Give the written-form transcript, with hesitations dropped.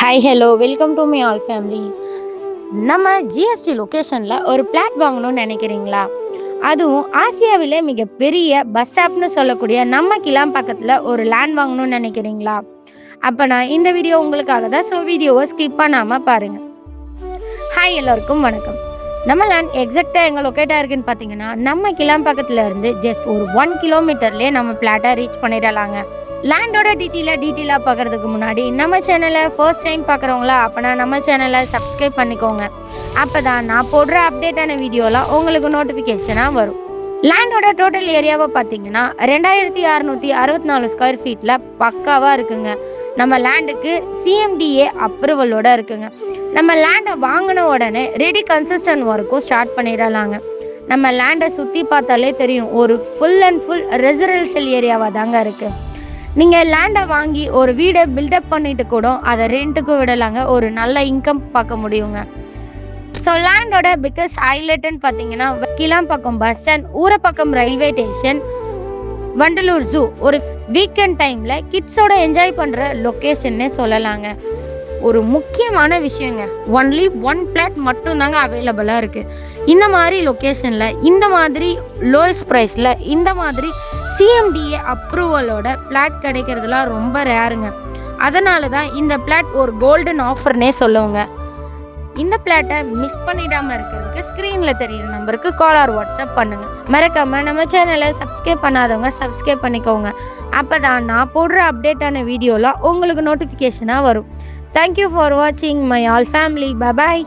Hi hello welcome to my all family. நம்ம GST லொக்கேஷனில் ஒரு பிளாட் வாங்கணும்னு நினைக்கிறீங்களா? அதுவும் ஆசியாவிலே மிகப்பெரிய பஸ் ஸ்டாப்னு சொல்லக்கூடிய நம்ம கிளாம்பாக்கத்தில் ஒரு லேண்ட் வாங்கணும்னு நினைக்கிறீங்களா? அப்போ நான் இந்த வீடியோ உங்களுக்காக தான். ஸோ வீடியோவை ஸ்கிப் பண்ணாமல் பாருங்கள். ஹாய் எல்லோருக்கும் வணக்கம். நம்ம லேண்ட் எக்ஸாக்டாக எங்கே லொக்கேட்டாக இருக்குன்னு பார்த்தீங்கன்னா, நம்ம கிளாம்பாக்கத்தில் இருந்து ஜஸ்ட் ஒரு 1 கிலோமீட்டர்லேயே நம்ம பிளாட்டை ரீச் பண்ணிடலாங்க. லேண்டோட டீட்டெயிலாக பார்க்குறதுக்கு முன்னாடி நம்ம சேனலை ஃபர்ஸ்ட் டைம் பார்க்குறவங்களா அப்போனா நம்ம சேனலை சப்ஸ்கிரைப் பண்ணிக்கோங்க. அப்போ தான் நான் போடுற அப்டேட்டான வீடியோலாம் உங்களுக்கு நோட்டிஃபிகேஷனாக வரும். லேண்டோட டோட்டல் ஏரியாவை பார்த்தீங்கன்னா 2664 ஸ்கொயர் ஃபீட்டில் பக்காவாக இருக்குங்க. நம்ம லேண்டுக்கு சிஎம்டிஏ அப்ரூவலோட இருக்குங்க. நம்ம லேண்டை வாங்கின உடனே ரெடி கன்ஸ்ட்ரக்ஷன் ஒர்க்கும் ஸ்டார்ட் பண்ணிடலாங்க. நம்ம லேண்டை சுற்றி பார்த்தாலே தெரியும், ஒரு ஃபுல் அண்ட் ஃபுல் ரெசிடென்ஷியல் ஏரியாவாக தாங்க இருக்குது. நீங்கள் லேண்டை வாங்கி ஒரு வீடை பில்டப் பண்ணிட்டு கூட அதை ரெண்ட்டுக்கு விடலாங்க. ஒரு நல்ல இன்கம் பார்க்க முடியுங்க. ஸோ லேண்டோட பிக்கஸ்ட் ஹைலைட்டுன்னு பார்த்தீங்கன்னா, Kilambakkam bus stand, Urapakkam railway station, Vandalur zoo, ஒரு வீக்கெண்ட் டைமில் கிட்ஸோட என்ஜாய் பண்ணுற லொக்கேஷன்னே சொல்லலாங்க. ஒரு முக்கியமான விஷயங்க, ஒன்லி 1 பிளாட் மட்டும்தாங்க அவைலபிளாக இருக்குது. இந்த மாதிரி லொக்கேஷனில், இந்த மாதிரி லோயஸ்ட் ப்ரைஸில், இந்த மாதிரி சிஎம்டிஏ அப்ரூவலோட பிளாட் கிடைக்கிறதுலாம் ரொம்ப ரேருங்க. அதனால தான் இந்த பிளாட் ஒரு கோல்டன் ஆஃபர்னே சொல்லுவோங்க. இந்த பிளாட்டை மிஸ் பண்ணிடாமல் இருக்கிறதுக்கு ஸ்க்ரீனில் தெரியுற நம்பருக்கு கால் ஆர் வாட்ஸ்அப் பண்ணுங்கள். மறக்காமல் நம்ம சேனலை சப்ஸ்கிரைப் பண்ணாதவங்க சப்ஸ்கிரைப் பண்ணிக்கோங்க. அப்போ தான் நான் போடுற அப்டேட்டான வீடியோலாம் உங்களுக்கு நோட்டிஃபிகேஷனாக வரும். தேங்க்யூ ஃபார் வாட்சிங் my all family. Bye bye.